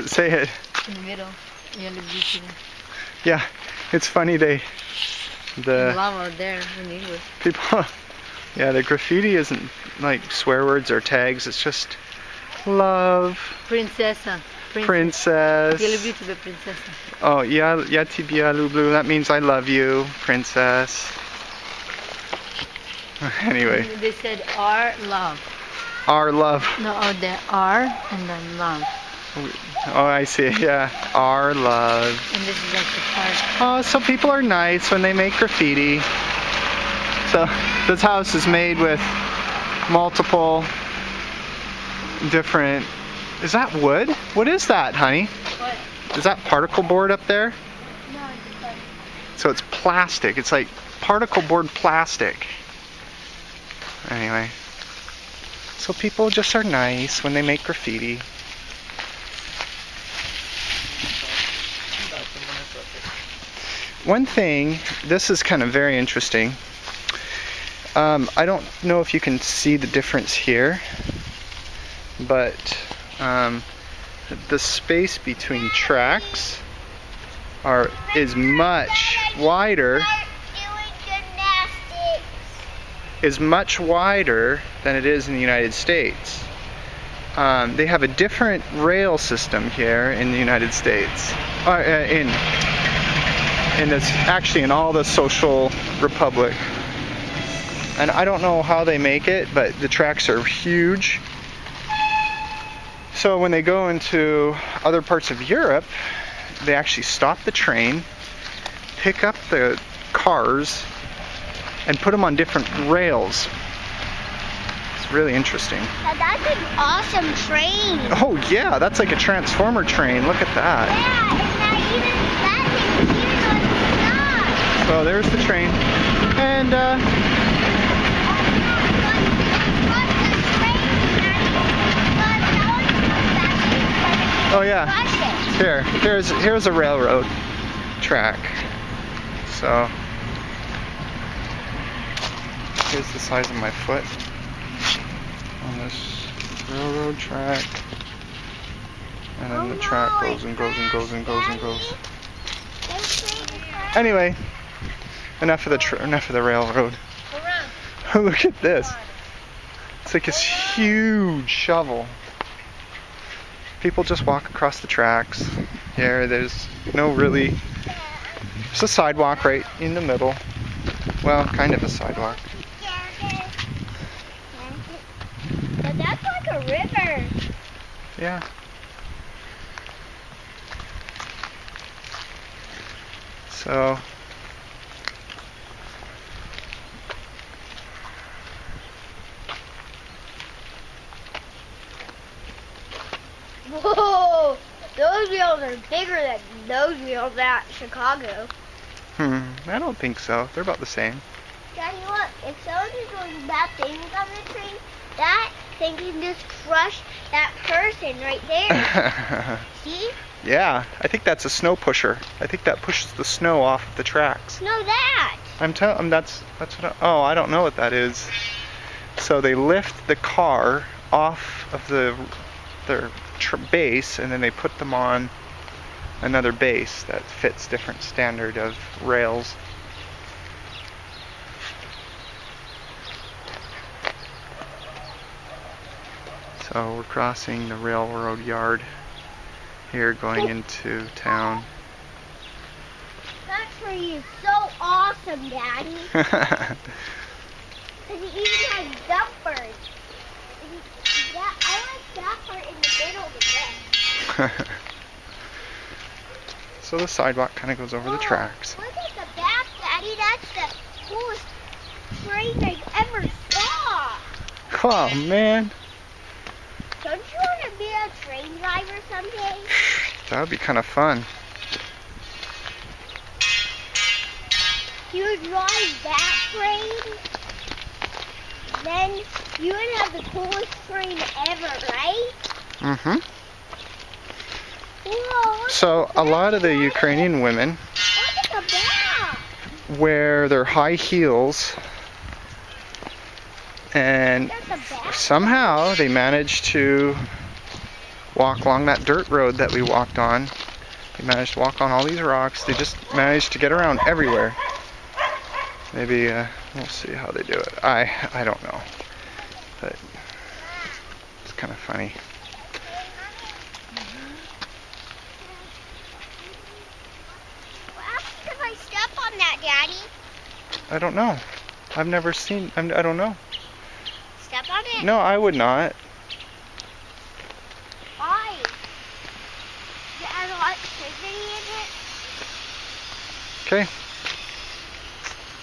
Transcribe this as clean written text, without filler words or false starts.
Say it. In the middle. Yellow beauty. Yeah, it's funny the Lava there in English. people. Yeah, the graffiti isn't like swear words or tags. It's just love. Princesa. Princess. Yellow beauty, the princesa. Oh, yeah, Yatibia Lublu. That means I love you, princess. Anyway. They said our love. Our love. No, the R and then love. Oh, I see. Yeah, our love. And this is like the part. Oh, so people are nice when they make graffiti. So this house is made with multiple different. Is that wood? What is that, honey? What? Is that particle board up there? No, it's like. So it's plastic. It's like particle board plastic. Anyway. So people just are nice when they make graffiti. One thing, this is kind of very interesting. I don't know if you can see the difference here, but the space between tracks is much wider. Is much wider than it is in the United States. They have a different rail system here in the United States. In this, actually in all the social republic. And I don't know how they make it, but the tracks are huge. So when they go into other parts of Europe, they actually stop the train, pick up the cars, and put them on different rails. It's really interesting. Now that's an awesome train. Oh yeah, that's like a transformer train. Look at that. Yeah, and that thing here goes. So there's the train. And oh yeah. Here's a railroad track. So here's the size of my foot on this railroad track. And then the track goes and goes and goes and goes and goes. Anyway, enough of the railroad. Look at this. It's like this huge shovel. People just walk across the tracks. Here, there's a sidewalk right in the middle. Well, kind of a sidewalk. But that's like a river. Yeah. So Whoa! Those wheels are bigger than those wheels at Chicago. I don't think so. They're about the same. Daddy, look, if someone is doing bad things on the train, that thing can just crush that person right there. See? Yeah, I think that's a snow pusher. I think that pushes the snow off the tracks. No, that. That's what I don't know what that is. So they lift the car off of their base, and then they put them on another base that fits different standard of rails. So we're crossing the railroad yard here going into town. That tree is so awesome, Daddy. Because it even has dumpers. I like that part in the middle of the bed. So the sidewalk kind of goes over the tracks. Look at the back, Daddy. That's the coolest train I ever saw. Oh, man. Don't you want to be a train driver someday? That would be kind of fun. You would drive that train, then you would have the coolest train ever, right? Mm-hmm. Whoa, So a lot of the Ukrainian women look at the back. wear their high heels, and Look at the back. somehow they manage to walk along that dirt road that we walked on. They managed to walk on all these rocks. They just managed to get around everywhere. Maybe we'll see how they do it. I don't know, but it's kind of funny. What happens if I step on that, Daddy? I don't know. I've never seen. I don't know. Step on it? No, I would not. Why? Is there electricity in it? Okay.